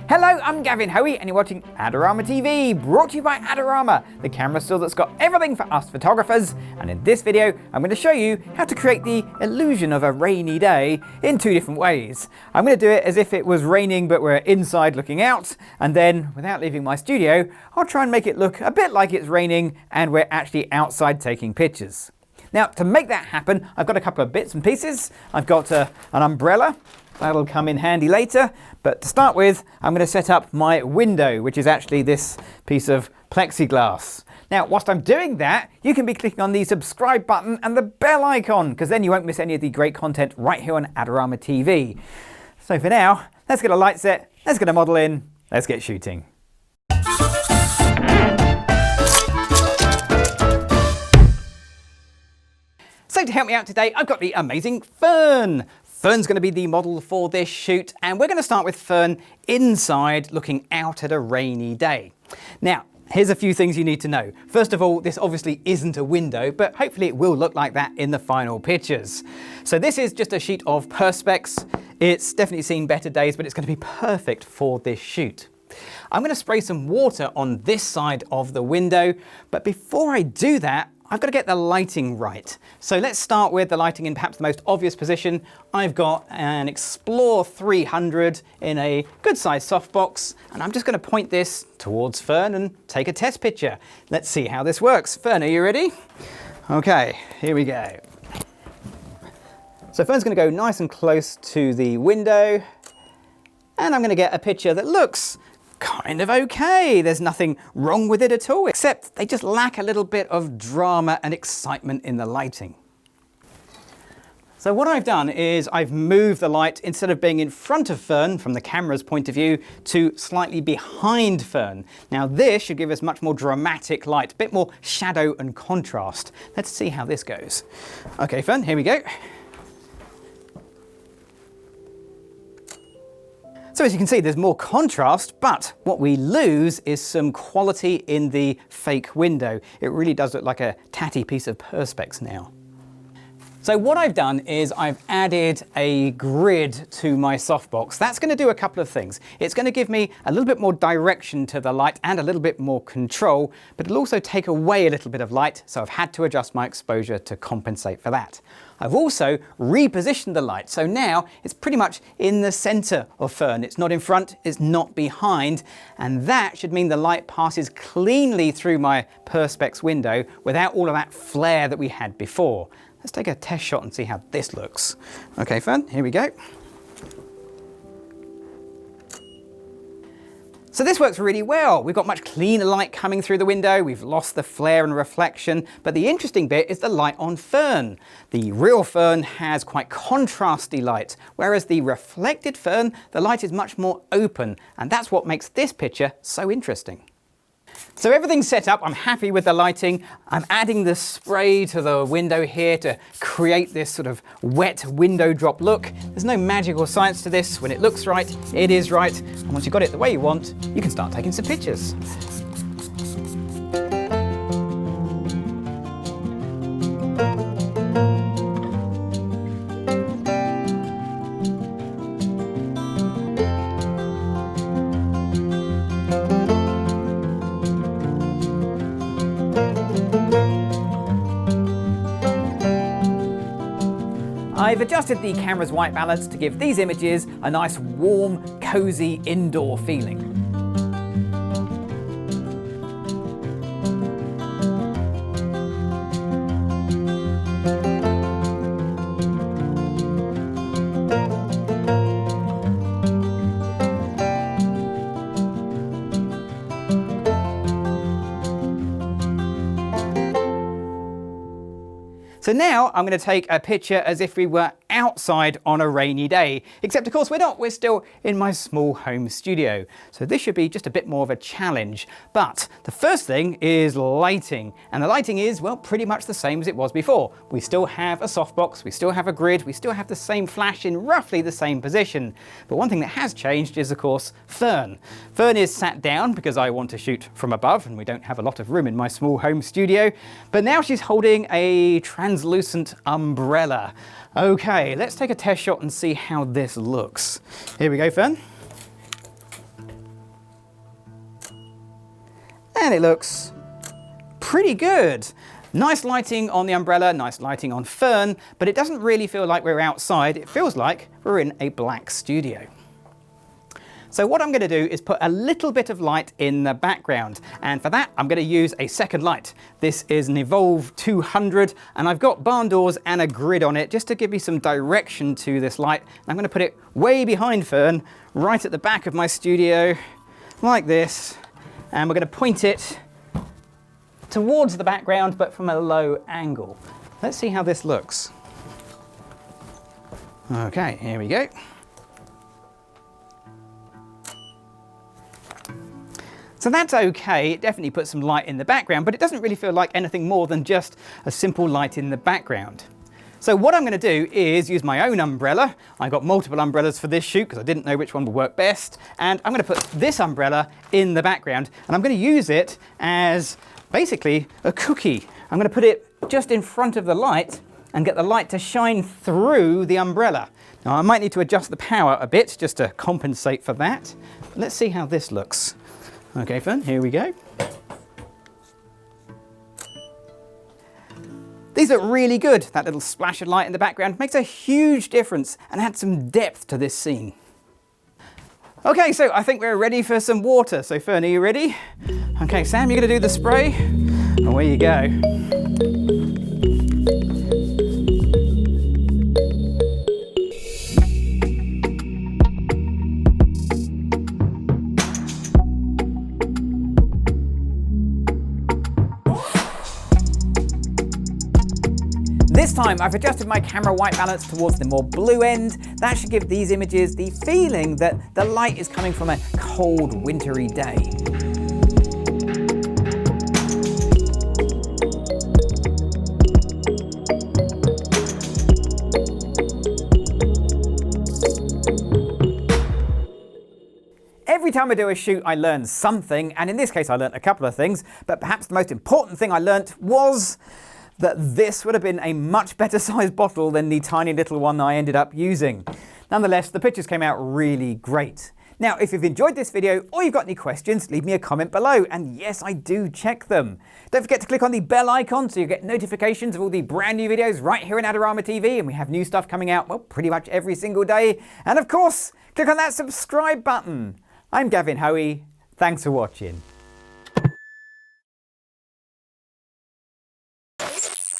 Hello, I'm Gavin Hoey and you're watching Adorama TV, brought to you by Adorama, the camera store that's got everything for us photographers. And in this video, I'm going to show you how to create the illusion of a rainy day in two different ways. I'm going to do it as if it was raining but we're inside looking out, and then, without leaving my studio, I'll try and make it look a bit like it's raining and we're actually outside taking pictures. Now, to make that happen, I've got a couple of bits and pieces. I've got an umbrella. That'll come in handy later, but to start with, I'm going to set up my window, which is actually this piece of plexiglass. Now, whilst I'm doing that, you can be clicking on the subscribe button and the bell icon, because then you won't miss any of the great content right here on Adorama TV. So for now, let's get a light set, let's get a model in, let's get shooting. So to help me out today, I've got the amazing Fern. Fern's going to be the model for this shoot, and we're going to start with Fern inside looking out at a rainy day. Now, here's a few things you need to know. First of all, this obviously isn't a window, but hopefully it will look like that in the final pictures. So this is just a sheet of Perspex. It's definitely seen better days, but it's going to be perfect for this shoot. I'm going to spray some water on this side of the window, but before I do that, I've got to get the lighting right. So let's start with the lighting in perhaps the most obvious position. I've got an XPLOR 300 in a good sized softbox, and I'm just going to point this towards Fern and take a test picture. Let's see how this works. Fern, are you ready? Okay, here we go. So Fern's going to go nice and close to the window, and I'm going to get a picture that looks kind of okay. There's nothing wrong with it at all, except they just lack a little bit of drama and excitement in the lighting. So what I've done is I've moved the light, instead of being in front of Fern from the camera's point of view, to slightly behind Fern. Now this should give us much more dramatic light, a bit more shadow and contrast. Let's see how this goes. Okay, Fern, here we go. So as you can see, there's more contrast, but what we lose is some quality in the fake window. It really does look like a tatty piece of Perspex now. So what I've done is I've added a grid to my softbox. That's going to do a couple of things. It's going to give me a little bit more direction to the light and a little bit more control, but it'll also take away a little bit of light, so I've had to adjust my exposure to compensate for that. I've also repositioned the light, so now it's pretty much in the center of Fern. It's not in front, it's not behind, and that should mean the light passes cleanly through my Perspex window without all of that flare that we had before. Let's take a test shot and see how this looks. Okay, Fern, here we go. So this works really well. We've got much cleaner light coming through the window. We've lost the flare and reflection, but the interesting bit is the light on Fern. The real Fern has quite contrasty light, whereas the reflected Fern, the light is much more open, and that's what makes this picture so interesting. So everything's set up, I'm happy with the lighting. I'm adding the spray to the window here to create this sort of wet window drop look. There's no magical science to this. When it looks right, it is right. And once you've got it the way you want, you can start taking some pictures. I've adjusted the camera's white balance to give these images a nice warm, cozy indoor feeling. So now I'm going to take a picture as if we were outside on a rainy day, except of course we're not, we're still in my small home studio. So this should be just a bit more of a challenge. But the first thing is lighting, and the lighting is, well, pretty much the same as it was before. We still have a softbox, we still have a grid, we still have the same flash in roughly the same position. But one thing that has changed is, of course, Fern. Fern is sat down because I want to shoot from above and we don't have a lot of room in my small home studio. But now she's holding a translucent umbrella. Okay, let's take a test shot and see how this looks. Here we go, Fern. and it looks pretty good. Nice lighting on the umbrella, nice lighting on Fern, but it doesn't really feel like we're outside. It feels like we're in a black studio. So what I'm going to do is put a little bit of light in the background, and for that I'm going to use a second light. This is an Evolve 200, and I've got barn doors and a grid on it just to give me some direction to this light. I'm going to put it way behind Fern, right at the back of my studio, like this, and we're going to point it towards the background, but from a low angle. Let's see how this looks. Okay, here we go. So that's okay, it definitely puts some light in the background, but it doesn't really feel like anything more than just a simple light in the background. So what I'm going to do is use my own umbrella. I got multiple umbrellas for this shoot because I didn't know which one would work best. And I'm going to put this umbrella in the background, and I'm going to use it as basically a cookie. I'm going to put it just in front of the light and get the light to shine through the umbrella. Now I might need to adjust the power a bit just to compensate for that. But let's see how this looks. Okay, Fern, here we go. These look really good. That little splash of light in the background makes a huge difference and adds some depth to this scene. Okay, so I think we're ready for some water. So Fern, are you ready? Okay, Sam, you're gonna do the spray. Away you go. This time I've adjusted my camera white balance towards the more blue end. That should give these images the feeling that the light is coming from a cold, wintry day. Every time I do a shoot, I learn something, and in this case I learned a couple of things, but perhaps the most important thing I learnt was that this would have been a much better sized bottle than the tiny little one I ended up using. Nonetheless, the pictures came out really great. Now, if you've enjoyed this video or you've got any questions, leave me a comment below, and yes, I do check them. Don't forget to click on the bell icon so you get notifications of all the brand new videos right here in Adorama TV, and we have new stuff coming out, well, pretty much every single day. And of course, click on that subscribe button. I'm Gavin Hoey. Thanks for watching.